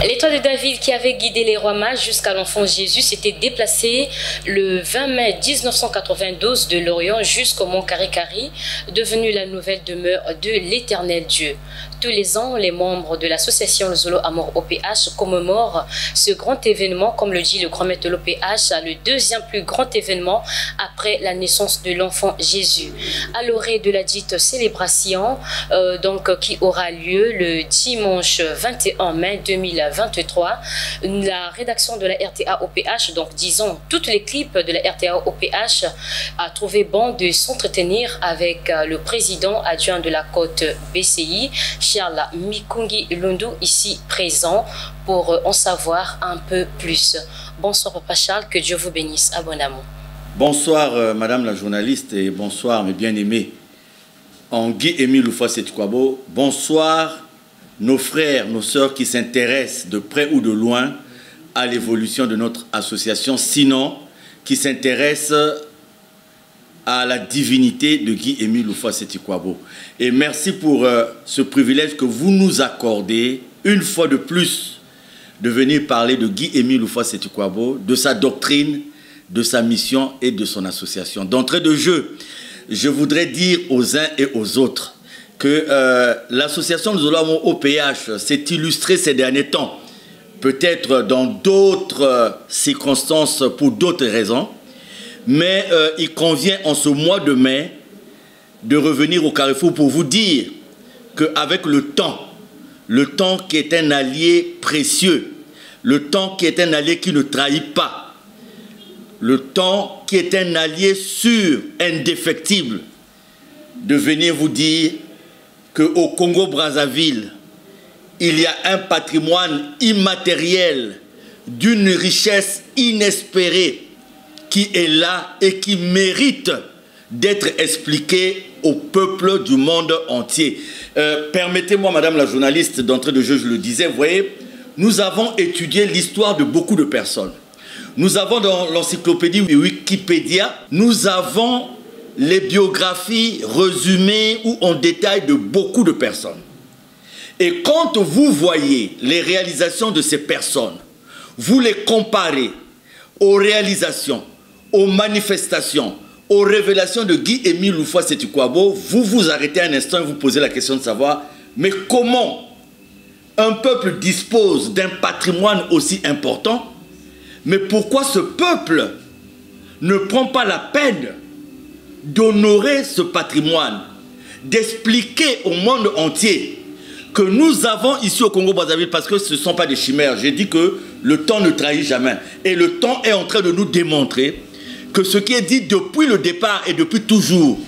L'étoile de David qui avait guidé les rois mages jusqu'à l'enfant Jésus s'était déplacée le 20 mai 1992 de l'Orient jusqu'au mont Karikari, devenu la nouvelle demeure de l'Éternel Dieu. Tous les ans, les membres de l'association Zolo Amour OPH commémorent ce grand événement, comme le dit le grand maître de l'OPH, le deuxième plus grand événement après la naissance de l'enfant Jésus. À l'orée de la dite célébration, qui aura lieu le dimanche 21 mai 2023, la rédaction de la RTA OPH, donc disons toute l'équipe de la RTA OPH, a trouvé bon de s'entretenir avec le président adjoint de la côte BCI, Charles Mikungi Lundu, ici présent, pour en savoir un peu plus. Bonsoir Papa Charles, que Dieu vous bénisse abondamment. Bonsoir Madame la journaliste et bonsoir mes bien-aimés. En Guy-Émile Loufa-Sétikwabo, bonsoir nos frères, nos sœurs qui s'intéressent de près ou de loin à l'évolution de notre association, sinon qui s'intéressent à la divinité de Guy-Émile Loufa-Sétikwabo. Et merci pour ce privilège que vous nous accordez, une fois de plus, de venir parler de Guy-Émile Loufa-Sétikwabo, de sa doctrine, de sa mission et de son association. D'entrée de jeu, je voudrais dire aux uns et aux autres que l'association Zolo Amour OPH s'est illustrée ces derniers temps, peut-être dans d'autres circonstances, pour d'autres raisons, mais il convient en ce mois de mai de revenir au carrefour pour vous dire qu'avec le temps qui est un allié précieux, le temps qui est un allié qui ne trahit pas, le temps qui est un allié sûr, indéfectible, de venir vous dire qu'au Congo-Brazzaville, il y a un patrimoine immatériel d'une richesse inespérée qui est là et qui mérite d'être expliqué au peuple du monde entier. Permettez-moi, Madame la journaliste, d'entrée de jeu, je le disais, vous voyez, nous avons étudié l'histoire de beaucoup de personnes. Nous avons dans l'encyclopédie Wikipédia, nous avons les biographies résumées ou en détail de beaucoup de personnes. Et quand vous voyez les réalisations de ces personnes, vous les comparez aux réalisations, aux manifestations, aux révélations de Guy-Émile Loufa-Sétikwabo, vous vous arrêtez un instant et vous posez la question de savoir, mais comment un peuple dispose d'un patrimoine aussi important, mais pourquoi ce peuple ne prend pas la peine d'honorer ce patrimoine, d'expliquer au monde entier que nous avons ici au Congo-Brazzaville, parce que ce ne sont pas des chimères. J'ai dit que le temps ne trahit jamais. Et le temps est en train de nous démontrer que ce qui est dit depuis le départ et depuis toujours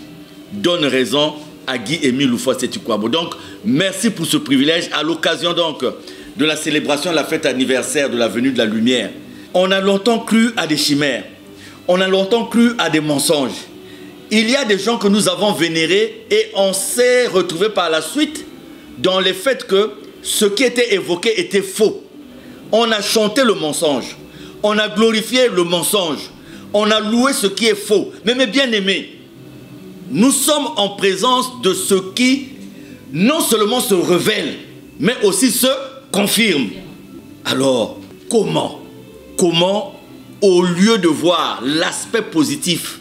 donne raison à Guy-Émile Loufa-Sétikwabo. Donc, merci pour ce privilège à l'occasion donc de la célébration de la fête anniversaire de la venue de la lumière. On a longtemps cru à des chimères. On a longtemps cru à des mensonges. Il y a des gens que nous avons vénérés et on s'est retrouvé par la suite dans le fait que ce qui était évoqué était faux. On a chanté le mensonge. On a glorifié le mensonge. On a loué ce qui est faux. Mais mes bien-aimés, nous sommes en présence de ce qui non seulement se révèle, mais aussi se confirme. Alors, comment, au lieu de voir l'aspect positif,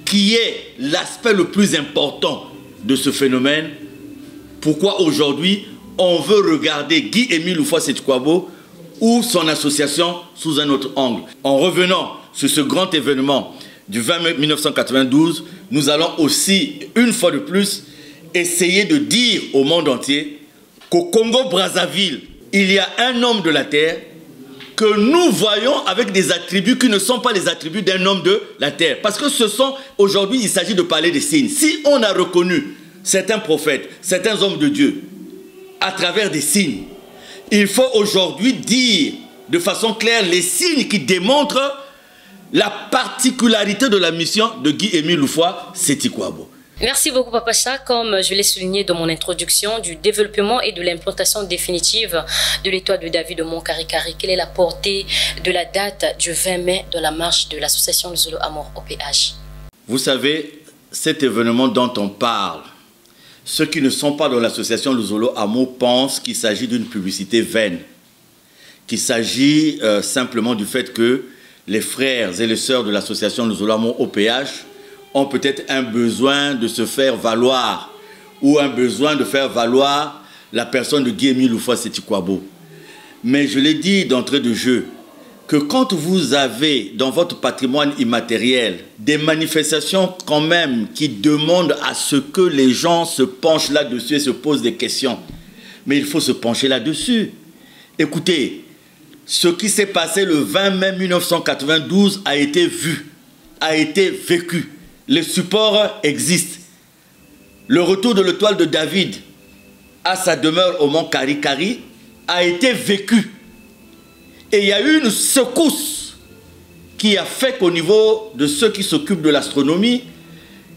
qui est l'aspect le plus important de ce phénomène, pourquoi aujourd'hui on veut regarder Guy-Émile Loufa-Sétikwabo ou son association sous un autre angle? En revenant sur ce grand événement du 20 mai 1992, nous allons aussi, une fois de plus, essayer de dire au monde entier qu'au Congo-Brazzaville, il y a un homme de la terre que nous voyons avec des attributs qui ne sont pas les attributs d'un homme de la terre. Parce que ce sont, aujourd'hui, il s'agit de parler des signes. Si on a reconnu certains prophètes, certains hommes de Dieu, à travers des signes, il faut aujourd'hui dire de façon claire les signes qui démontrent la particularité de la mission de Guy-Émile Loufa-Sétikwabo. Merci beaucoup Papa Charles. Comme je l'ai souligné dans mon introduction, du développement et de l'implantation définitive de l'étoile de David au mont Karikari, quelle est la portée de la date du 20 mai de la marche de l'association Zolo Amour OPH? Vous savez, cet événement dont on parle, ceux qui ne sont pas dans l'association Zolo Amour pensent qu'il s'agit d'une publicité vaine. qu'il s'agit simplement du fait que les frères et les sœurs de l'association Nous Olamons OPH ont peut-être un besoin de se faire valoir ou un besoin de faire valoir la personne de Guy-Émile Loufoua-Seti-Kouabo. Mais je l'ai dit d'entrée de jeu, que quand vous avez dans votre patrimoine immatériel des manifestations quand même qui demandent à ce que les gens se penchent là-dessus et se posent des questions, mais il faut se pencher là-dessus. Écoutez, ce qui s'est passé le 20 mai 1992 a été vu, a été vécu. Les supports existent. Le retour de l'étoile de David à sa demeure au mont Kari-Kari a été vécu. Et il y a eu une secousse qui a fait qu'au niveau de ceux qui s'occupent de l'astronomie,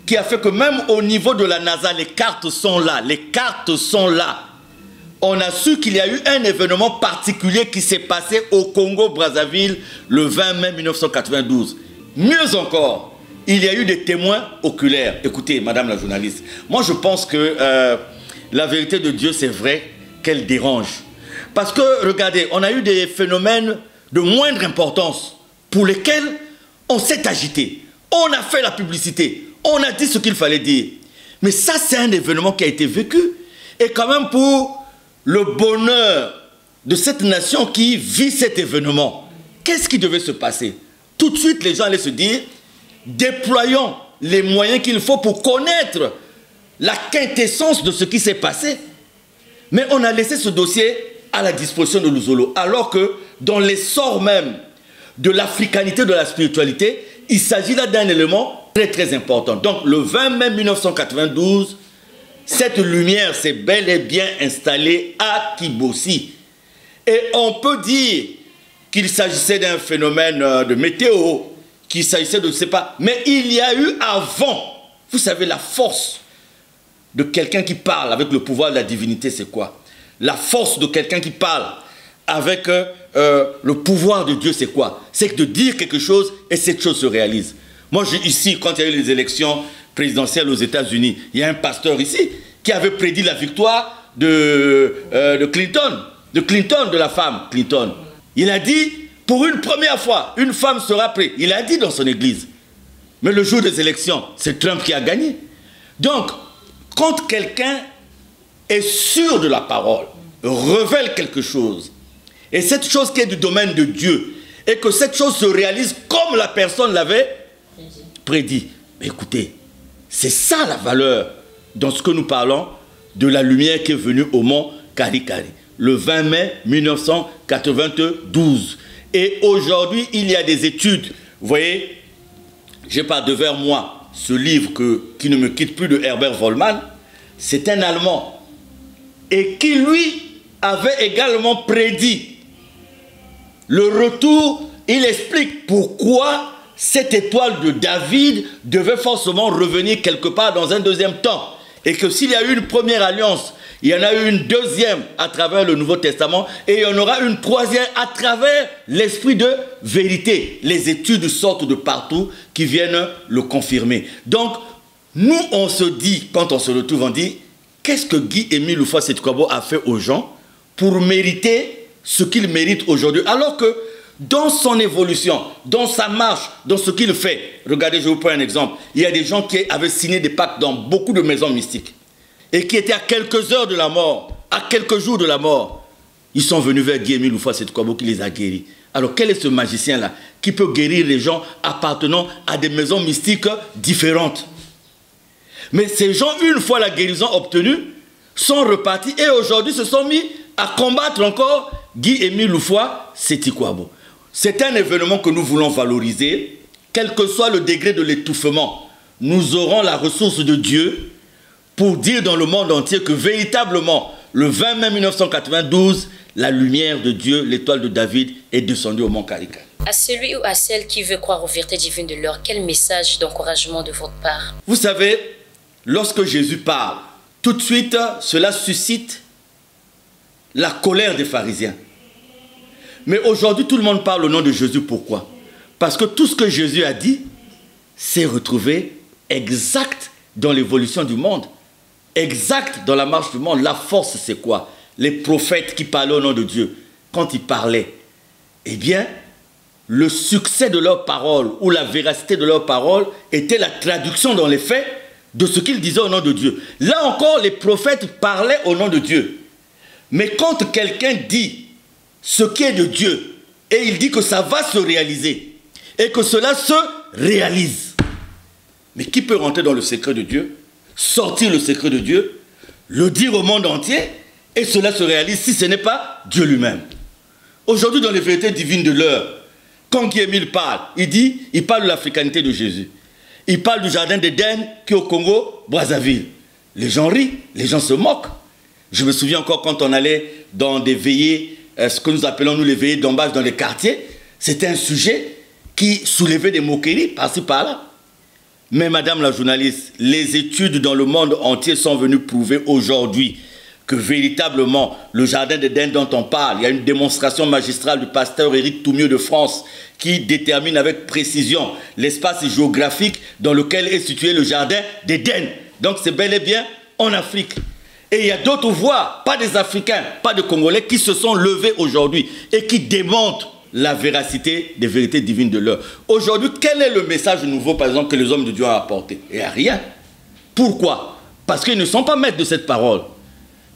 qui a fait que même au niveau de la NASA, les cartes sont là. Les cartes sont là. On a su qu'il y a eu un événement particulier qui s'est passé au Congo-Brazzaville le 20 mai 1992. Mieux encore, il y a eu des témoins oculaires. Écoutez, madame la journaliste, moi je pense que la vérité de Dieu, c'est vrai qu'elle dérange. Parce que, regardez, on a eu des phénomènes de moindre importance pour lesquels on s'est agité. On a fait la publicité. On a dit ce qu'il fallait dire. Mais ça, c'est un événement qui a été vécu. Et quand même pour le bonheur de cette nation qui vit cet événement, qu'est-ce qui devait se passer? Tout de suite, les gens allaient se dire, déployons les moyens qu'il faut pour connaître la quintessence de ce qui s'est passé. Mais on a laissé ce dossier à la disposition de Luzolo, alors que dans l'essor même de l'africanité, de la spiritualité, il s'agit là d'un élément très très important. Donc le 20 mai 1992, cette lumière s'est bel et bien installée à Kibossi. Et on peut dire qu'il s'agissait d'un phénomène de météo, qu'il s'agissait de, je ne sais pas, mais il y a eu avant, vous savez, la force de quelqu'un qui parle avec le pouvoir de la divinité, c'est quoi? La force de quelqu'un qui parle avec le pouvoir de Dieu, c'est quoi? C'est de dire quelque chose et cette chose se réalise. Moi, ici, quand il y a eu les élections présidentielles aux États-Unis, il y a un pasteur ici qui avait prédit la victoire de Clinton, de la femme Clinton. Il a dit, pour une première fois, une femme sera prête. Il a dit dans son église. Mais le jour des élections, c'est Trump qui a gagné. Donc, quand quelqu'un est sûr de la parole, révèle quelque chose, et cette chose qui est du domaine de Dieu, et que cette chose se réalise comme la personne l'avait prédit. Mais écoutez, c'est ça la valeur dans ce que nous parlons de la lumière qui est venue au mont Kari-Kari, le 20 mai 1992. Et aujourd'hui, il y a des études, vous voyez, j'ai pas devant moi ce livre qui ne me quitte plus de Herbert Vollmann, c'est un Allemand, et qui lui avait également prédit le retour. Il explique pourquoi cette étoile de David devait forcément revenir quelque part dans un deuxième temps, et que s'il y a eu une première alliance, il y en a eu une deuxième à travers le Nouveau Testament, et il y en aura une troisième à travers l'esprit de vérité. Les études sortent de partout qui viennent le confirmer. Donc, nous, on se dit, quand on se retrouve, on dit, qu'est-ce que Guy-Émile Loufoua-Seti-Kouabo a fait aux gens pour mériter ce qu'il mérite aujourd'hui? Alors que dans son évolution, dans sa marche, dans ce qu'il fait, regardez, je vous prends un exemple. Il y a des gens qui avaient signé des pactes dans beaucoup de maisons mystiques et qui étaient à quelques heures de la mort, à quelques jours de la mort. Ils sont venus vers Guy-Émile Loufoua-Seti-Kouabo qui les a guéris. Alors quel est ce magicien-là qui peut guérir les gens appartenant à des maisons mystiques différentes? Mais ces gens, une fois la guérison obtenue, sont repartis et aujourd'hui se sont mis à combattre encore Guy-Émile Loufoua-Seti-Kouabo. C'est un événement que nous voulons valoriser, quel que soit le degré de l'étouffement. Nous aurons la ressource de Dieu pour dire dans le monde entier que véritablement, le 20 mai 1992, la lumière de Dieu, l'étoile de David, est descendue au mont Kari-Kari. À celui ou à celle qui veut croire aux vérités divines de l'heure, quel message d'encouragement de votre part? Vous savez, lorsque Jésus parle, tout de suite, cela suscite la colère des pharisiens. Mais aujourd'hui, tout le monde parle au nom de Jésus. Pourquoi? Parce que tout ce que Jésus a dit s'est retrouvé exact dans l'évolution du monde, exact dans la marche du monde. La force, c'est quoi? Les prophètes qui parlaient au nom de Dieu, quand ils parlaient, eh bien, le succès de leurs paroles ou la véracité de leurs paroles était la traduction dans les faits de ce qu'ils disaient au nom de Dieu. Là encore, les prophètes parlaient au nom de Dieu. Mais quand quelqu'un dit ce qui est de Dieu, et il dit que ça va se réaliser, et que cela se réalise. Mais qui peut rentrer dans le secret de Dieu, sortir le secret de Dieu, le dire au monde entier, et cela se réalise si ce n'est pas Dieu lui-même? Aujourd'hui, dans les vérités divines de l'heure, quand Guy-Émile parle, il parle de l'africanité de Jésus. Il parle du jardin d'Éden qui est au Congo, Brazzaville. Les gens rient, les gens se moquent. Je me souviens encore quand on allait dans des veillées, ce que nous appelons nous les veillées d'embâche dans les quartiers, c'était un sujet qui soulevait des moqueries par-ci par-là. Mais madame la journaliste, les études dans le monde entier sont venues prouver aujourd'hui que véritablement le jardin d'Éden dont on parle, il y a une démonstration magistrale du pasteur Éric Toumieux de France qui détermine avec précision l'espace géographique dans lequel est situé le jardin d'Éden. Donc c'est bel et bien en Afrique. Et il y a d'autres voix, pas des Africains, pas de Congolais, qui se sont levés aujourd'hui et qui démontrent la véracité des vérités divines de l'heure. Aujourd'hui, quel est le message nouveau, par exemple, que les hommes de Dieu ont apporté? Il n'y a rien. Pourquoi? Parce qu'ils ne sont pas maîtres de cette parole.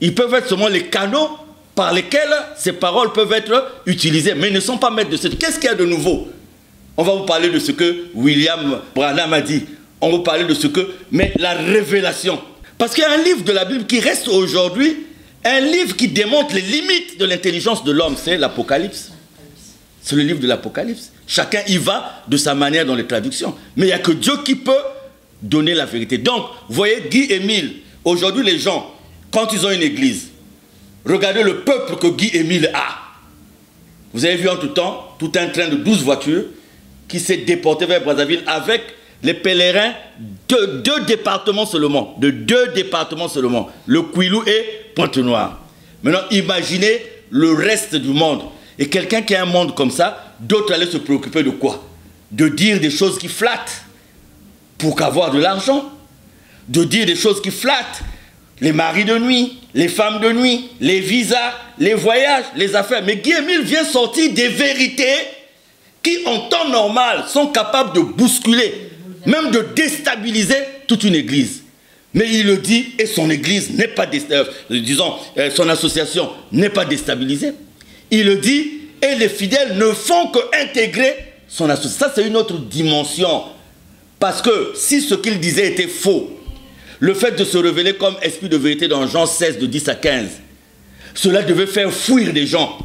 Ils peuvent être seulement les canaux par lesquels ces paroles peuvent être utilisées, mais ils ne sont pas maîtres de cette... Qu'est-ce qu'il y a de nouveau? On va vous parler de ce que William Branham a dit. On va vous parler de ce que... Mais la révélation. Parce qu'il y a un livre de la Bible qui reste aujourd'hui, un livre qui démontre les limites de l'intelligence de l'homme, c'est l'Apocalypse. C'est le livre de l'Apocalypse. Chacun y va de sa manière dans les traductions. Mais il n'y a que Dieu qui peut donner la vérité. Donc, vous voyez, Guy-Émile, aujourd'hui les gens, quand ils ont une église, regardez le peuple que Guy-Émile a. Vous avez vu en tout temps, tout un train de 12 voitures qui s'est déporté vers Brazzaville avec les pèlerins de deux départements seulement. De deux départements seulement. Le Kwilu et Pointe-Noire. Maintenant, imaginez le reste du monde. Et quelqu'un qui a un monde comme ça, d'autres allaient se préoccuper de quoi? De dire des choses qui flattent pour qu'avoir de l'argent. De dire des choses qui flattent. Les maris de nuit, les femmes de nuit, les visas, les voyages, les affaires. Mais Guy-Émile vient sortir des vérités qui, en temps normal, sont capables de bousculer, même de déstabiliser toute une église. Mais il le dit, et son église n'est pas disons, son association n'est pas déstabilisée. Il le dit, et les fidèles ne font qu'intégrer son association. Ça, c'est une autre dimension. Parce que si ce qu'il disait était faux, le fait de se révéler comme esprit de vérité dans Jean 16, de 10 à 15, cela devait faire fuir des gens.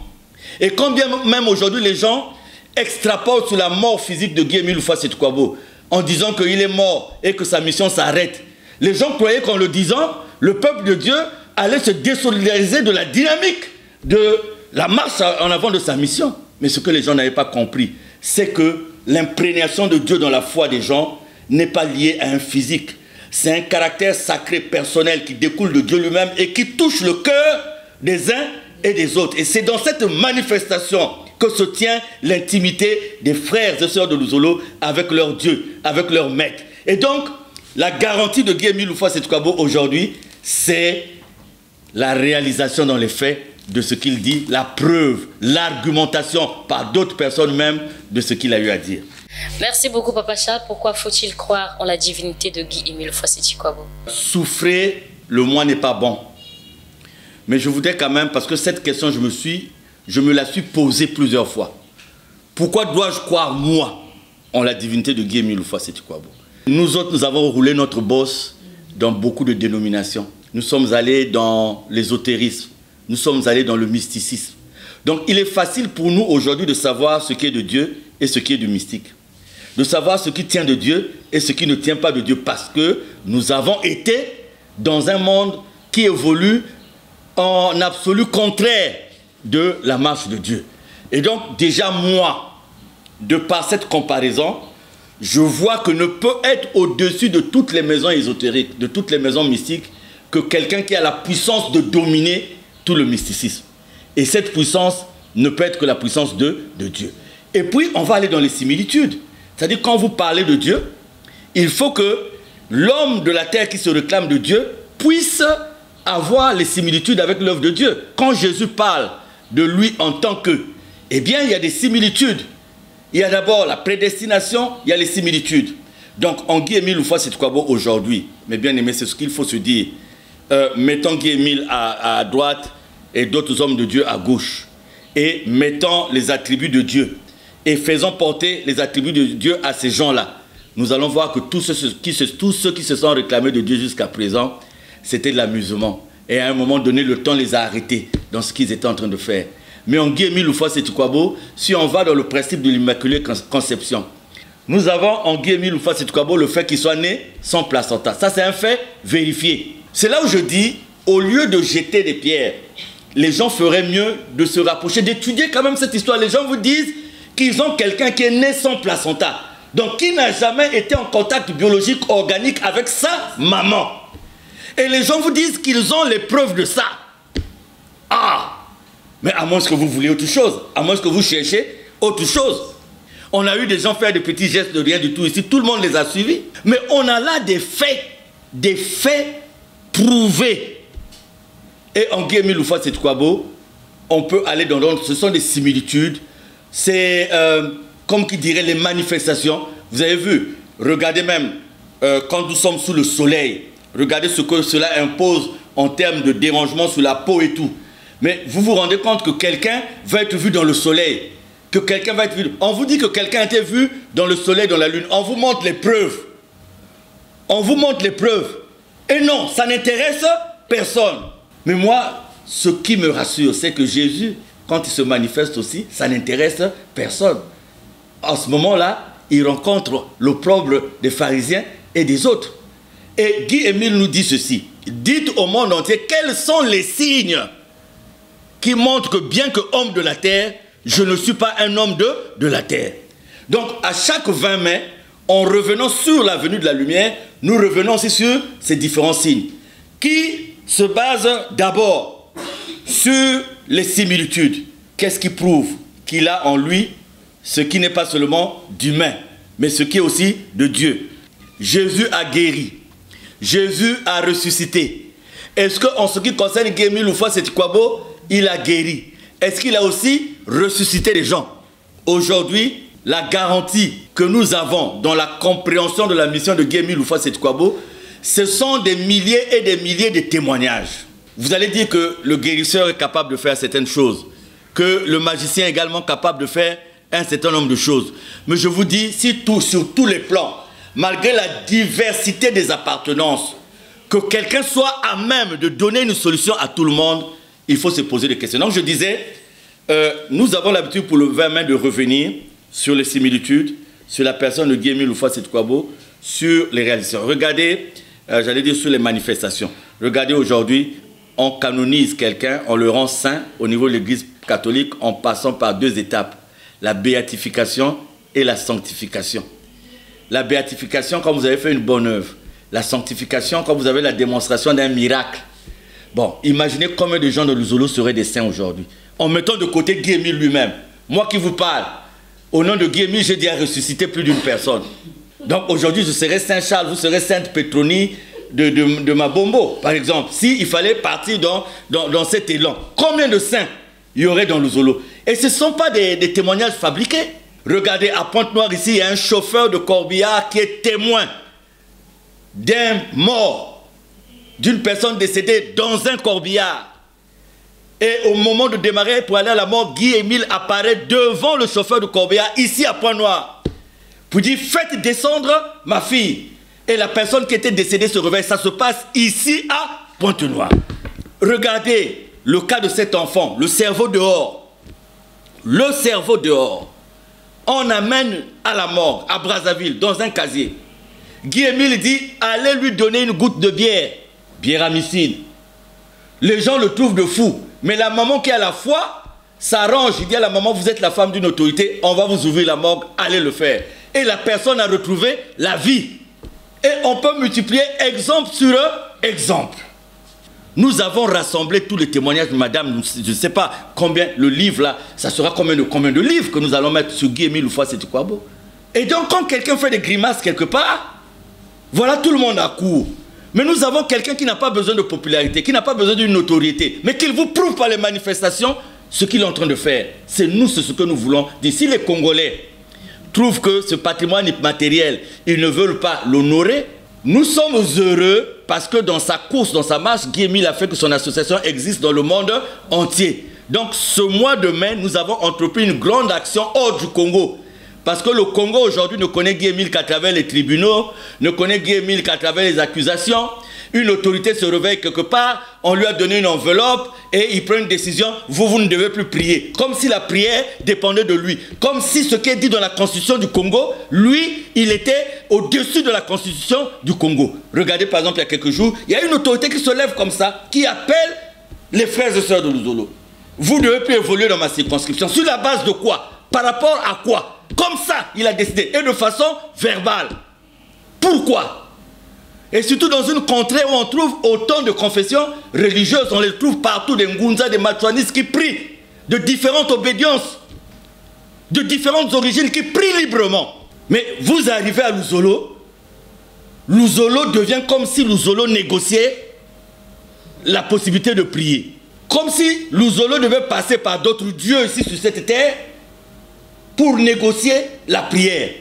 Et quand bien même aujourd'hui les gens extrapolent sur la mort physique de Guy-Émile Loufa-Setukwabo, en disant qu'il est mort et que sa mission s'arrête, les gens croyaient qu'en le disant, le peuple de Dieu allait se désolidariser de la dynamique de la marche en avant de sa mission. Mais ce que les gens n'avaient pas compris, c'est que l'imprégnation de Dieu dans la foi des gens n'est pas liée à un physique. C'est un caractère sacré personnel qui découle de Dieu lui-même et qui touche le cœur des uns et des autres. Et c'est dans cette manifestation que se tient l'intimité des frères et sœurs de Luzolo avec leur Dieu, avec leur maître. Et donc, la garantie de Guy-Émile Loufa-Setukwabo aujourd'hui, c'est la réalisation dans les faits de ce qu'il dit, la preuve, l'argumentation par d'autres personnes même de ce qu'il a eu à dire. Merci beaucoup, Papa Charles. Pourquoi faut-il croire en la divinité de Guy-Émile Loufa-Setukwabo? Souffrir, le moi n'est pas bon. Mais je voudrais quand même, parce que cette question, je me la suis posée plusieurs fois. Pourquoi dois-je croire, moi, en la divinité de Guy-Émile Loufa-Setukwabo? Nous autres, nous avons roulé notre bosse dans beaucoup de dénominations. Nous sommes allés dans l'ésotérisme. Nous sommes allés dans le mysticisme. Donc, il est facile pour nous aujourd'hui de savoir ce qui est de Dieu et ce qui est du mystique. De savoir ce qui tient de Dieu et ce qui ne tient pas de Dieu. Parce que nous avons été dans un monde qui évolue en absolu contraire de la marche de Dieu. Et donc, déjà moi, de par cette comparaison, je vois que ne peut être au-dessus de toutes les maisons ésotériques, de toutes les maisons mystiques, que quelqu'un qui a la puissance de dominer tout le mysticisme. Et cette puissance ne peut être que la puissance de Dieu. Et puis, on va aller dans les similitudes. C'est-à-dire, quand vous parlez de Dieu, il faut que l'homme de la terre qui se réclame de Dieu puisse avoir les similitudes avec l'œuvre de Dieu. Quand Jésus parle de lui en tant que, Eh bien, il y a des similitudes. Il y a d'abord la prédestination, il y a les similitudes. Donc, en Guy-Émile Loufa-Seti-Kouabo aujourd'hui, mes bien-aimés, c'est ce qu'il faut se dire. Mettons Guy-Émile à droite et d'autres hommes de Dieu à gauche. Et mettons les attributs de Dieu. Et faisons porter les attributs de Dieu à ces gens-là. Nous allons voir que tous ceux qui se sont réclamés de Dieu jusqu'à présent, c'était de l'amusement. Et à un moment donné, le temps les a arrêtés dans ce qu'ils étaient en train de faire. Mais en Guy-Émile Loufa-Seti-Kouabo, si on va dans le principe de l'Immaculée Conception, nous avons en Guy-Émile Loufa-Seti-Kouabo le fait qu'il soit né sans placenta. Ça, c'est un fait vérifié. C'est là où je dis, au lieu de jeter des pierres, les gens feraient mieux de se rapprocher, d'étudier quand même cette histoire. Les gens vous disent qu'ils ont quelqu'un qui est né sans placenta. Donc, qui n'a jamais été en contact biologique organique avec sa maman. Et les gens vous disent qu'ils ont les preuves de ça. Ah! Mais à moins que vous vouliez autre chose, à moins que vous cherchez autre chose. On a eu des gens faire des petits gestes de rien du tout ici, tout le monde les a suivis. Mais on a là des faits prouvés. Et en Guy-Émile Loufa-Seti-Kouabo, on peut aller dans d'autres, ce sont des similitudes. C'est, comme qui dirait, les manifestations. Vous avez vu, regardez même, quand nous sommes sous le soleil, regardez ce que cela impose en termes de dérangement sur la peau et tout. Mais vous vous rendez compte que quelqu'un va être vu dans le soleil, que quelqu'un va être vu... On vous dit que quelqu'un a été vu dans le soleil, dans la lune. On vous montre les preuves. On vous montre les preuves. Et non, ça n'intéresse personne. Mais moi, ce qui me rassure, c'est que Jésus, quand il se manifeste aussi, ça n'intéresse personne. En ce moment-là, il rencontre l'opprobre des pharisiens et des autres. Et Guy-Émile nous dit ceci. Dites au monde entier quels sont les signes qui montrent que bien que homme de la terre, je ne suis pas un homme de la terre. Donc, à chaque 20 mai, en revenant sur la venue de la lumière, nous revenons aussi sur ces différents signes qui se basent d'abord sur les similitudes. Qu'est-ce qui prouve qu'il a en lui ce qui n'est pas seulement d'humain, mais ce qui est aussi de Dieu. Jésus a guéri. Jésus a ressuscité. Est-ce qu'en ce qui concerne Guy-Émile Loufa-Seti-Kouabo, il a guéri? Est-ce qu'il a aussi ressuscité les gens? Aujourd'hui, la garantie que nous avons dans la compréhension de la mission de Guy-Émile Loufa-Seti-Kouabo, ce sont des milliers et des milliers de témoignages. Vous allez dire que le guérisseur est capable de faire certaines choses, que le magicien est également capable de faire un certain nombre de choses. Mais je vous dis, si sur tous les plans, malgré la diversité des appartenances, que quelqu'un soit à même de donner une solution à tout le monde, il faut se poser des questions. Donc je disais, nous avons l'habitude pour le 20 mai de revenir sur les similitudes, sur la personne de Guy-Émile Loufa-Seti-Kouabo, sur les réalisations. Regardez, j'allais dire sur les manifestations. Regardez aujourd'hui, on canonise quelqu'un, on le rend saint au niveau de l'Église catholique en passant par 2 étapes, la béatification et la sanctification. La béatification quand vous avez fait une bonne œuvre, la sanctification quand vous avez la démonstration d'un miracle. Bon, imaginez combien de gens de l'Uzolo seraient des saints aujourd'hui. En mettant de côté Guy-Émile lui-même. Moi qui vous parle, au nom de Guy-Émile, j'ai déjà ressuscité plus d'une personne. Donc aujourd'hui, je serais Saint Charles, vous serez Sainte Pétronie de Mabombo, par exemple. S'il fallait partir dans cet élan, combien de saints il y aurait dans l'Uzolo? Et ce ne sont pas des témoignages fabriqués. Regardez, à Pointe-Noire, ici, il y a un chauffeur de corbillard qui est témoin d'un mort, d'une personne décédée dans un corbillard. Et au moment de démarrer pour aller à la mort, Guy-Émile apparaît devant le chauffeur de corbillard, ici à Pointe-Noire, pour dire, faites descendre ma fille. Et la personne qui était décédée se réveille. Ça se passe ici à Pointe-Noire. Regardez le cas de cet enfant, le cerveau dehors. Le cerveau dehors. On amène à la mort, à Brazzaville, dans un casier. Guy-Émile dit, allez lui donner une goutte de bière. Bière amicine. Les gens le trouvent de fou. Mais la maman qui a la foi s'arrange. Il dit à la maman, vous êtes la femme d'une autorité, on va vous ouvrir la morgue, allez le faire. Et la personne a retrouvé la vie. Et on peut multiplier exemple sur exemple. Nous avons rassemblé tous les témoignages de madame, je ne sais pas combien, le livre là, ça sera combien de livres que nous allons mettre sur Guy-Émile Loufa-Seti-Kouabo. Et donc quand quelqu'un fait des grimaces quelque part, voilà, tout le monde accourt. Mais nous avons quelqu'un qui n'a pas besoin de popularité, qui n'a pas besoin d'une notoriété, mais qu'il vous prouve par les manifestations ce qu'il est en train de faire. C'est nous, c'est ce que nous voulons dire. Si les Congolais trouvent que ce patrimoine immatériel, ils ne veulent pas l'honorer, nous sommes heureux parce que dans sa course, dans sa marche, Guy Émile a fait que son association existe dans le monde entier. Donc ce mois de mai, nous avons entrepris une grande action hors du Congo. Parce que le Congo aujourd'hui ne connaît Guy Émile qu'à travers les tribunaux, ne connaît Guy Émile qu'à travers les accusations. Une autorité se réveille quelque part, on lui a donné une enveloppe et il prend une décision, vous ne devez plus prier. Comme si la prière dépendait de lui. Comme si ce qui est dit dans la constitution du Congo, lui, il était au-dessus de la constitution du Congo. Regardez par exemple, il y a quelques jours, il y a une autorité qui se lève comme ça, qui appelle les frères et sœurs de Luzolo. Vous ne devez plus évoluer dans ma circonscription. Sur la base de quoi? Par rapport à quoi? Comme ça, il a décidé. Et de façon verbale. Pourquoi? Et surtout dans une contrée où on trouve autant de confessions religieuses, on les trouve partout, des Ngunza, des Machuanistes qui prient de différentes obédiences, de différentes origines, qui prient librement. Mais vous arrivez à Luzolo, Luzolo devient comme si Luzolo négociait la possibilité de prier. Comme si Luzolo devait passer par d'autres dieux ici sur cette terre pour négocier la prière.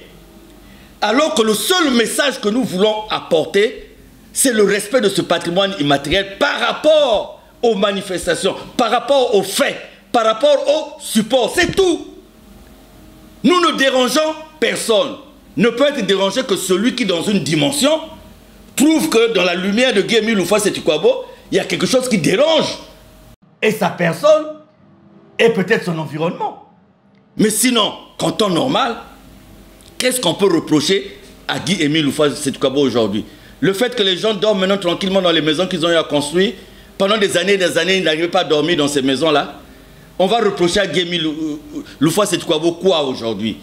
Alors que le seul message que nous voulons apporter, c'est le respect de ce patrimoine immatériel par rapport aux manifestations, par rapport aux faits, par rapport aux supports. C'est tout. Nous ne dérangeons personne. Ne peut être dérangé que celui qui, dans une dimension, trouve que dans la lumière de Guy Émile Houphouët-Sétikwabo, il y a quelque chose qui dérange. Et sa personne, et peut-être son environnement. Mais sinon, qu'en temps normal, qu'est-ce qu'on peut reprocher à Guy Émile Houphouët-Sétikwabo aujourd'hui? Le fait que les gens dorment maintenant tranquillement dans les maisons qu'ils ont eu à construire, pendant des années et des années, ils n'arrivaient pas à dormir dans ces maisons-là. On va reprocher à Guy Émile Houphouët-Sétikwabo quoi aujourd'hui?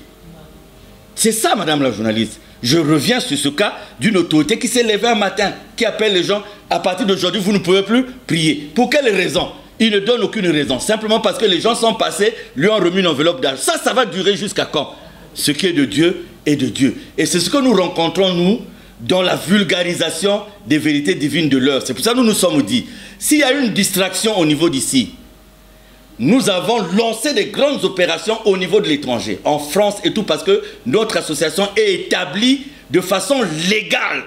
C'est ça, madame la journaliste. Je reviens sur ce cas d'une autorité qui s'est levée un matin, qui appelle les gens, à partir d'aujourd'hui, vous ne pouvez plus prier. Pour quelle raison? Il ne donne aucune raison. Simplement parce que les gens sont passés, lui ont remis une enveloppe d'argent. Ça va durer jusqu'à quand? Ce qui est de Dieu est de Dieu. Et c'est ce que nous rencontrons, nous, dans la vulgarisation des vérités divines de l'heure. C'est pour ça que nous nous sommes dit, s'il y a une distraction au niveau d'ici, nous avons lancé des grandes opérations au niveau de l'étranger, en France et tout, parce que notre association est établie de façon légale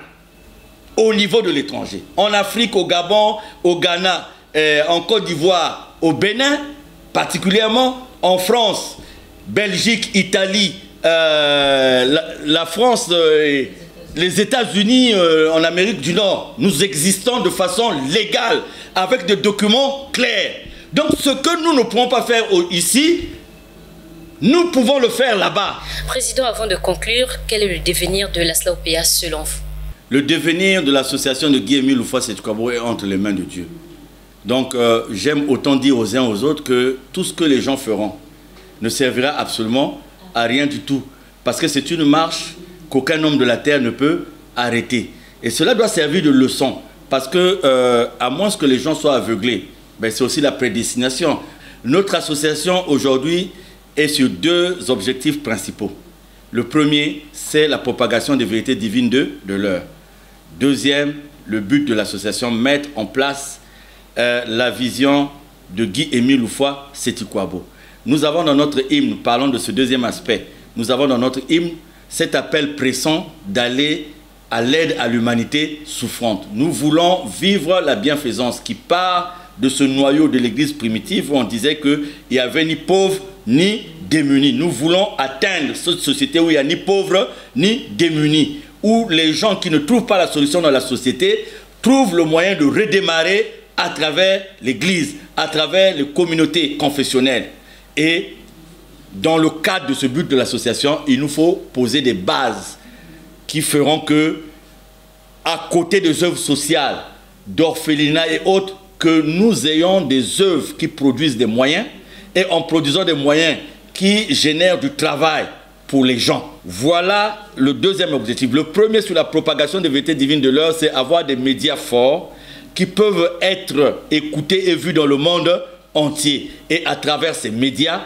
au niveau de l'étranger. En Afrique, au Gabon, au Ghana, en Côte d'Ivoire, au Bénin, particulièrement en France, Belgique, Italie, la France, les États-Unis, en Amérique du Nord. Nous existons de façon légale, avec des documents clairs. Donc ce que nous ne pouvons pas faire ici, nous pouvons le faire là-bas. Président, avant de conclure, quel est le devenir de la SLAOPA selon vous? Le devenir de l'association de Guy Émile Houphouët-Sétikwabo est entre les mains de Dieu. Donc j'aime autant dire aux uns aux autres que tout ce que les gens feront ne servira absolument à rien du tout. Parce que c'est une marche qu'aucun homme de la terre ne peut arrêter. Et cela doit servir de leçon. Parce que, à moins que les gens soient aveuglés, ben c'est aussi la prédestination. Notre association aujourd'hui est sur deux objectifs principaux. Le premier, c'est la propagation des vérités divines de l'heure. Deuxième, le but de l'association, mettre en place la vision de Guy Émile Houphouët-Sétikwabo. Nous avons dans notre hymne, parlons de ce deuxième aspect, nous avons dans notre hymne cet appel pressant d'aller à l'aide à l'humanité souffrante. Nous voulons vivre la bienfaisance qui part de ce noyau de l'église primitive où on disait qu'il n'y avait ni pauvres ni démunis. Nous voulons atteindre cette société où il n'y a ni pauvres ni démunis, où les gens qui ne trouvent pas la solution dans la société trouvent le moyen de redémarrer à travers l'église, à travers les communautés confessionnelles. Et dans le cadre de ce but de l'association, il nous faut poser des bases qui feront que, à côté des œuvres sociales, d'orphelinat et autres, que nous ayons des œuvres qui produisent des moyens, et en produisant des moyens qui génèrent du travail pour les gens. Voilà le deuxième objectif. Le premier sur la propagation des vérités divines de l'heure, c'est avoir des médias forts qui peuvent être écoutés et vus dans le monde entier. Et à travers ces médias,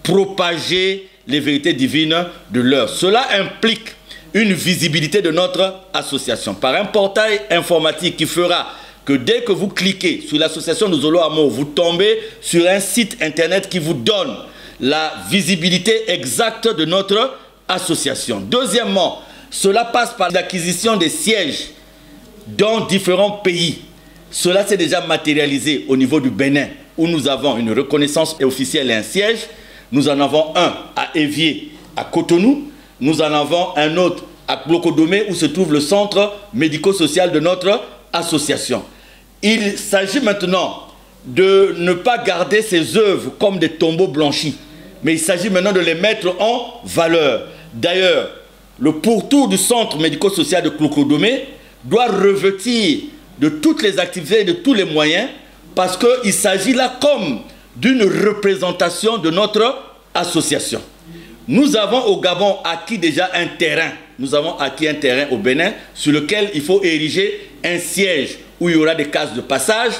propager les vérités divines de l'heure. Cela implique une visibilité de notre association par un portail informatique qui fera que dès que vous cliquez sur l'association Nozolo Amo, vous tombez sur un site internet qui vous donne la visibilité exacte de notre association. Deuxièmement, cela passe par l'acquisition des sièges dans différents pays. Cela s'est déjà matérialisé au niveau du Bénin, où nous avons une reconnaissance officielle et un siège. Nous en avons un à Évier, à Cotonou. Nous en avons un autre à Blocodomé, où se trouve le centre médico-social de notre association. Il s'agit maintenant de ne pas garder ces œuvres comme des tombeaux blanchis, mais il s'agit maintenant de les mettre en valeur. D'ailleurs, le pourtour du centre médico-social de Blocodomé doit revêtir de toutes les activités et de tous les moyens, parce qu'il s'agit là comme d'une représentation de notre association. Nous avons au Gabon acquis déjà un terrain. Nous avons acquis un terrain au Bénin sur lequel il faut ériger un siège où il y aura des cases de passage,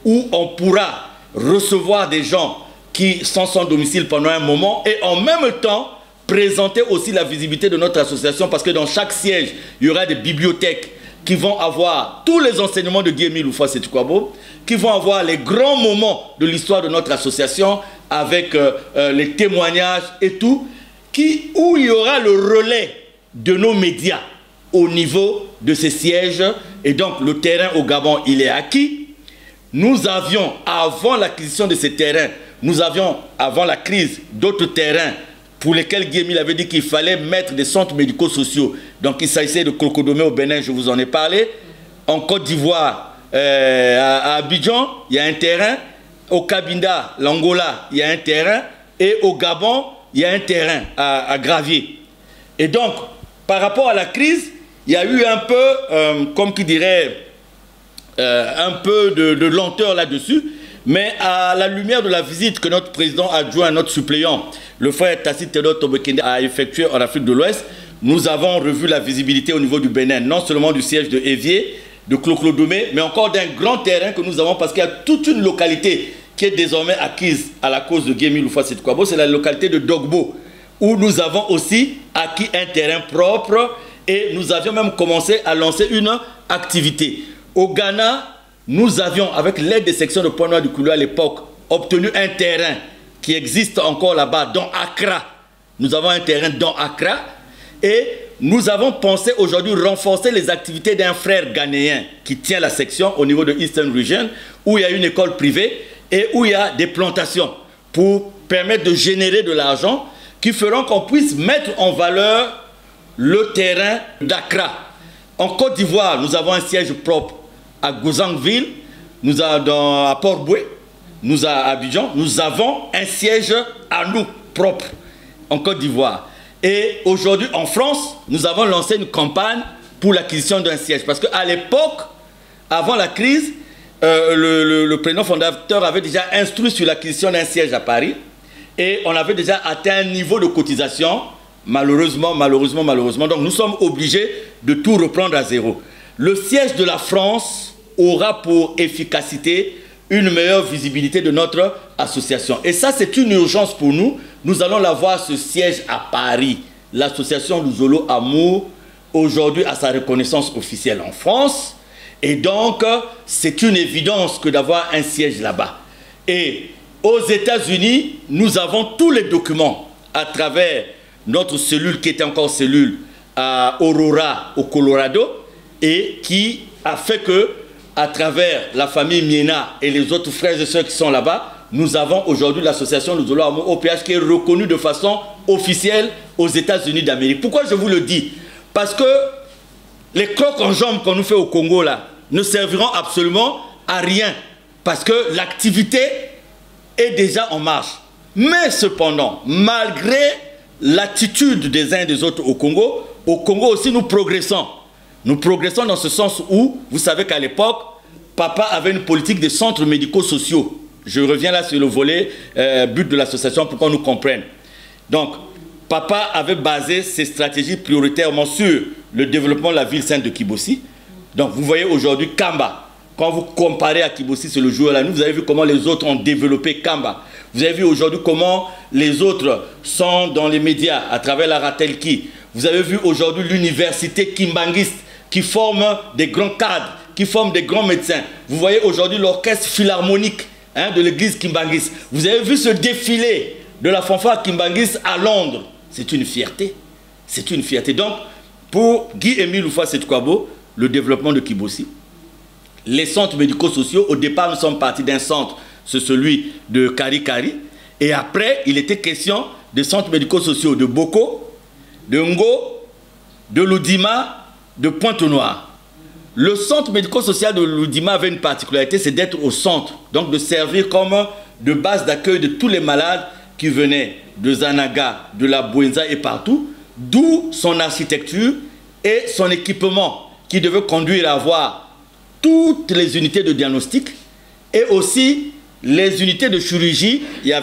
où on pourra recevoir des gens qui sont sans domicile pendant un moment et en même temps présenter aussi la visibilité de notre association, parce que dans chaque siège, il y aura des bibliothèques qui vont avoir tous les enseignements de Guy-Émile Houphouët Kwabo, qui vont avoir les grands moments de l'histoire de notre association avec les témoignages et tout, où il y aura le relais de nos médias au niveau de ces sièges. Et donc le terrain au Gabon, il est acquis. Nous avions, avant l'acquisition de ces terrains, nous avions, avant la crise, d'autres terrains pour lesquels Guy-Émile avait dit qu'il fallait mettre des centres médico-sociaux. Donc il s'agissait de Klokodomé au Bénin, je vous en ai parlé. En Côte d'Ivoire, à Abidjan, il y a un terrain. Au Cabinda, l'Angola, il y a un terrain. Et au Gabon, il y a un terrain à Gravier. Et donc, par rapport à la crise, il y a eu un peu, comme qui dirait, un peu de lenteur là-dessus. Mais à la lumière de la visite que notre président adjoint, notre suppléant, le frère Tacite Théodore Tobekende, a effectué en Afrique de l'Ouest, nous avons revu la visibilité au niveau du Bénin, non seulement du siège de Évier, de Klokodomé, mais encore d'un grand terrain que nous avons, parce qu'il y a toute une localité qui est désormais acquise à la cause de Guy-Émile Houphouët Kwabo, c'est la localité de Dogbo, où nous avons aussi acquis un terrain propre et nous avions même commencé à lancer une activité. Au Ghana, nous avions, avec l'aide des sections de Point Noir du Koulou à l'époque, obtenu un terrain qui existe encore là-bas, dans Accra. Nous avons un terrain dans Accra et nous avons pensé aujourd'hui renforcer les activités d'un frère ghanéen qui tient la section au niveau de Eastern Region, où il y a une école privée et où il y a des plantations pour permettre de générer de l'argent qui feront qu'on puisse mettre en valeur le terrain d'Accra. En Côte d'Ivoire, nous avons un siège propre à Gouzangville, nous avons à Port-Boué, nous à Abidjan, nous avons un siège à nous propre en Côte d'Ivoire. Et aujourd'hui en France, nous avons lancé une campagne pour l'acquisition d'un siège. Parce qu'à l'époque, avant la crise, le président fondateur avait déjà instruit sur l'acquisition d'un siège à Paris. Et on avait déjà atteint un niveau de cotisation, malheureusement. Donc nous sommes obligés de tout reprendre à zéro. Le siège de la France aura pour efficacité une meilleure visibilité de notre association. Et ça, c'est une urgence pour nous. Nous allons l'avoir, ce siège à Paris. L'association Nozolo Amour, aujourd'hui, a sa reconnaissance officielle en France. Et donc, c'est une évidence que d'avoir un siège là-bas. Et aux États-Unis, nous avons tous les documents à travers notre cellule, qui était encore cellule à Aurora, au Colorado, et qui a fait que, à travers la famille Miena et les autres frères et sœurs qui sont là-bas, nous avons aujourd'hui l'association Nozolo Amour OPH qui est reconnue de façon officielle aux États-Unis d'Amérique. Pourquoi je vous le dis? Parce que les crocs en jambes qu'on nous fait au Congo là ne serviront absolument à rien, parce que l'activité est déjà en marche. Mais cependant, malgré l'attitude des uns et des autres au Congo aussi nous progressons. Nous progressons dans ce sens où, vous savez qu'à l'époque, papa avait une politique de centres médico-sociaux. Je reviens là sur le volet but de l'association pour qu'on nous comprenne. Donc, papa avait basé ses stratégies prioritairement sur le développement de la ville sainte de Kibossi. Donc, vous voyez aujourd'hui Kamba. Quand vous comparez à Kibossi, c'est le jour là, vous avez vu comment les autres ont développé Kamba. Vous avez vu aujourd'hui comment les autres sont dans les médias à travers la Ratelki. Vous avez vu aujourd'hui l'université Kimbangiste qui forme des grands cadres qui forment des grands médecins. Vous voyez aujourd'hui l'orchestre philharmonique de l'église Kimbangis. Vous avez vu ce défilé de la fanfare Kimbangis à Londres. C'est une fierté. C'est une fierté. Donc, pour Guy-Émile Houphouët-Sétoukwabo, le développement de Kibossi, les centres médico-sociaux, au départ, nous sommes partis d'un centre, c'est celui de Kari-Kari. Et après, il était question des centres médico-sociaux de Boko, de Ngo, de Loudima, de Pointe-Noire. Le centre médico-social de Loudima avait une particularité, c'est d'être au centre, donc de servir comme de base d'accueil de tous les malades qui venaient de Zanaga, de la Bouenza et partout, d'où son architecture et son équipement qui devait conduire à avoir toutes les unités de diagnostic et aussi les unités de chirurgie. Il y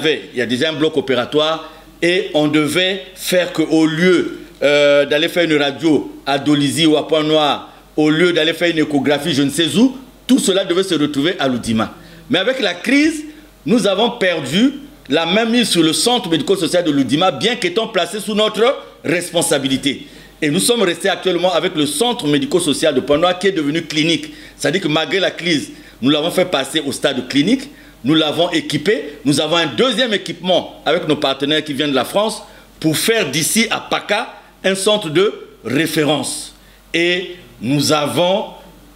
a déjà un bloc opératoire et on devait faire qu'au lieu d'aller faire une radio à Dolisie ou à Pointe-Noire, au lieu d'aller faire une échographie je ne sais où, tout cela devait se retrouver à Loudima. Mais avec la crise, nous avons perdu la main mise sur le centre médico-social de Loudima, bien qu'étant placé sous notre responsabilité. Et nous sommes restés actuellement avec le centre médico-social de Pointe-Noire qui est devenu clinique. C'est-à-dire que malgré la crise, nous l'avons fait passer au stade clinique, nous l'avons équipé, nous avons un deuxième équipement avec nos partenaires qui viennent de la France pour faire d'ici à Paka un centre de référence. Et nous avons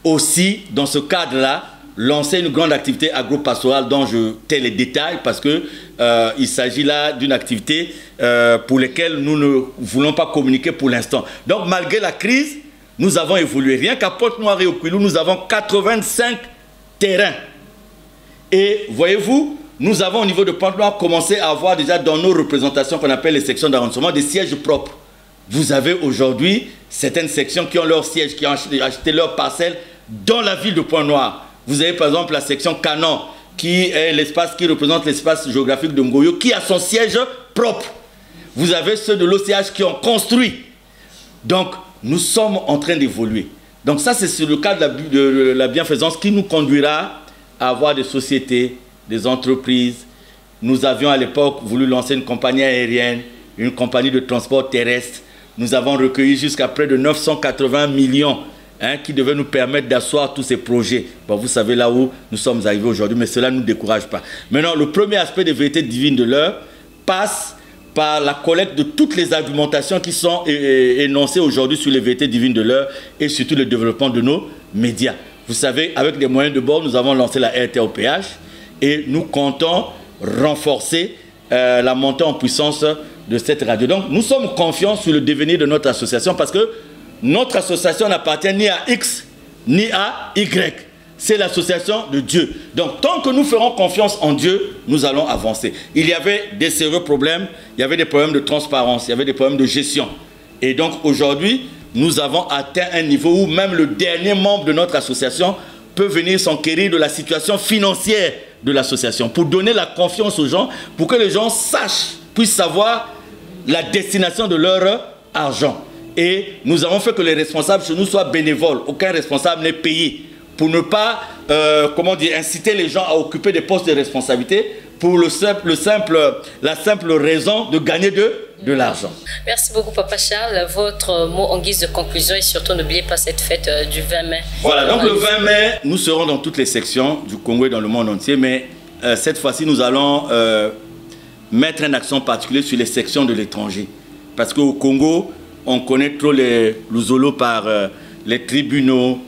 aussi, dans ce cadre-là, lancé une grande activité agro-pastorale dont je tais les détails parce qu'il s'agit là d'une activité pour laquelle nous ne voulons pas communiquer pour l'instant. Donc malgré la crise, nous avons évolué. Rien qu'à Pointe-Noire et au Kouilou, nous avons 85 terrains. Et voyez-vous, nous avons au niveau de Pointe-Noire commencé à avoir déjà dans nos représentations qu'on appelle les sections d'arrondissement des sièges propres. Vous avez aujourd'hui certaines sections qui ont leur siège, qui ont acheté leur parcelle dans la ville de Pointe-Noire. Vous avez par exemple la section Canon, qui est l'espace qui représente l'espace géographique de Ngoyo, qui a son siège propre. Vous avez ceux de l'OCH qui ont construit. Donc, nous sommes en train d'évoluer. Donc ça, c'est sur le cadre de la bienfaisance qui nous conduira à avoir des sociétés, des entreprises. Nous avions à l'époque voulu lancer une compagnie aérienne, une compagnie de transport terrestre. Nous avons recueilli jusqu'à près de 980 millions qui devait nous permettre d'asseoir tous ces projets. Bon, vous savez là où nous sommes arrivés aujourd'hui, mais cela ne nous décourage pas. Maintenant, le premier aspect des vérités divines de l'heure passe par la collecte de toutes les argumentations qui sont énoncées aujourd'hui sur les vérités divines de l'heure et surtout le développement de nos médias. Vous savez, avec des moyens de bord, nous avons lancé la RTOPH et nous comptons renforcer la montée en puissance de cette radio. Donc, nous sommes confiants sur le devenir de notre association parce que notre association n'appartient ni à X, ni à Y. C'est l'association de Dieu. Donc, tant que nous ferons confiance en Dieu, nous allons avancer. Il y avait des sérieux problèmes. Il y avait des problèmes de transparence. Il y avait des problèmes de gestion. Et donc, aujourd'hui, nous avons atteint un niveau où même le dernier membre de notre association peut venir s'enquérir de la situation financière de l'association pour donner la confiance aux gens, pour que les gens sachent, puissent savoir la destination de leur argent. Et nous avons fait que les responsables chez nous soient bénévoles. Aucun responsable n'est payé pour ne pas inciter les gens à occuper des postes de responsabilité pour la simple raison de gagner de l'argent. Merci beaucoup Papa Charles. Votre mot en guise de conclusion et surtout n'oubliez pas cette fête du 20 mai. Voilà, donc le 20 mai, nous serons dans toutes les sections du Congo et dans le monde entier, mais cette fois-ci nous allons mettre un accent particulier sur les sections de l'étranger. Parce qu'au Congo, on connaît trop les Luzolo par les tribunaux,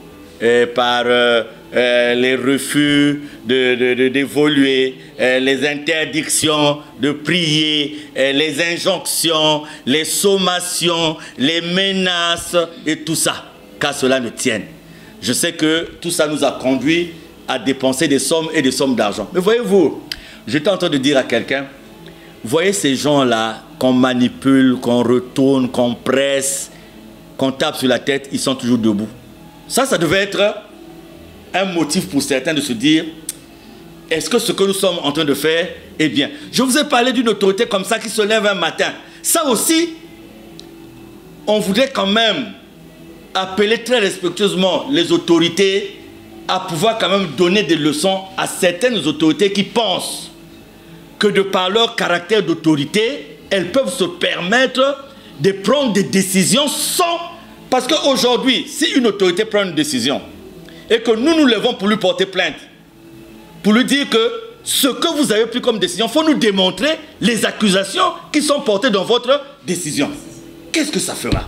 par les refus d'évoluer, les interdictions de prier, les injonctions, les sommations, les menaces et tout ça, qu'à cela ne tienne. Je sais que tout ça nous a conduit à dépenser des sommes et des sommes d'argent. Mais voyez-vous, j'étais en train de dire à quelqu'un, voyez ces gens-là qu'on manipule, qu'on retourne, qu'on presse, qu'on tape sur la tête, ils sont toujours debout. Ça devait être un motif pour certains de se dire, est-ce que ce que nous sommes en train de faire est bien? Je vous ai parlé d'une autorité comme ça qui se lève un matin. Ça aussi, on voudrait quand même appeler très respectueusement les autorités à pouvoir quand même donner des leçons à certaines autorités qui pensent que de par leur caractère d'autorité, elles peuvent se permettre de prendre des décisions sans... Parce qu'aujourd'hui, si une autorité prend une décision et que nous nous levons pour lui porter plainte, pour lui dire que ce que vous avez pris comme décision, il faut nous démontrer les accusations qui sont portées dans votre décision. Qu'est-ce que ça fera?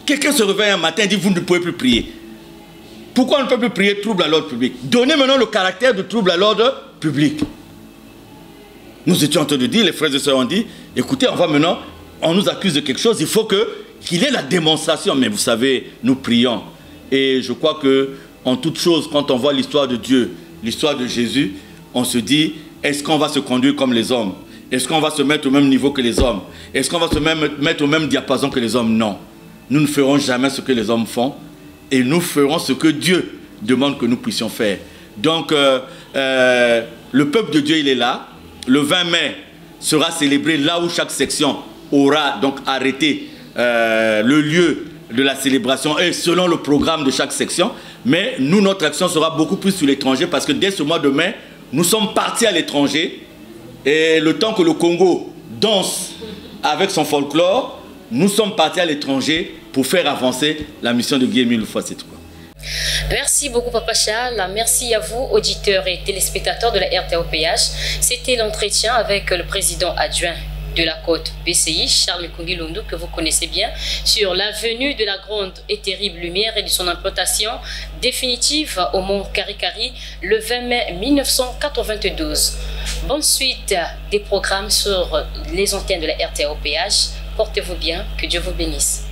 Quelqu'un se réveille un matin et dit vous ne pouvez plus prier. Pourquoi on ne peut plus prier trouble à l'ordre public? Donnez maintenant le caractère de trouble à l'ordre public. Nous étions en train de dire, les frères et sœurs ont dit, écoutez, on nous accuse de quelque chose, il faut qu'il y ait la démonstration. Mais vous savez, nous prions. Et je crois que en toute chose, quand on voit l'histoire de Dieu, l'histoire de Jésus, on se dit, est-ce qu'on va se conduire comme les hommes? Est-ce qu'on va se mettre au même niveau que les hommes? Est-ce qu'on va se mettre au même diapason que les hommes? Non. Nous ne ferons jamais ce que les hommes font. Et nous ferons ce que Dieu demande que nous puissions faire. Donc, le peuple de Dieu, il est là. Le 20 mai sera célébré là où chaque section aura donc arrêté le lieu de la célébration et selon le programme de chaque section. Mais nous, notre action sera beaucoup plus sur l'étranger parce que dès ce mois de mai, nous sommes partis à l'étranger. Et le temps que le Congo danse avec son folklore, nous sommes partis à l'étranger pour faire avancer la mission de Guy-Émile Loufa-Setkwa. Merci beaucoup Papa Charles, merci à vous auditeurs et téléspectateurs de la RTOPH. C'était l'entretien avec le président adjoint de la côte PCI, Charles Kongi Londo, que vous connaissez bien, sur la venue de la grande et terrible lumière et de son implantation définitive au mont Karikari le 20 mai 1992. Bonne suite des programmes sur les antennes de la RTOPH. Portez-vous bien, que Dieu vous bénisse.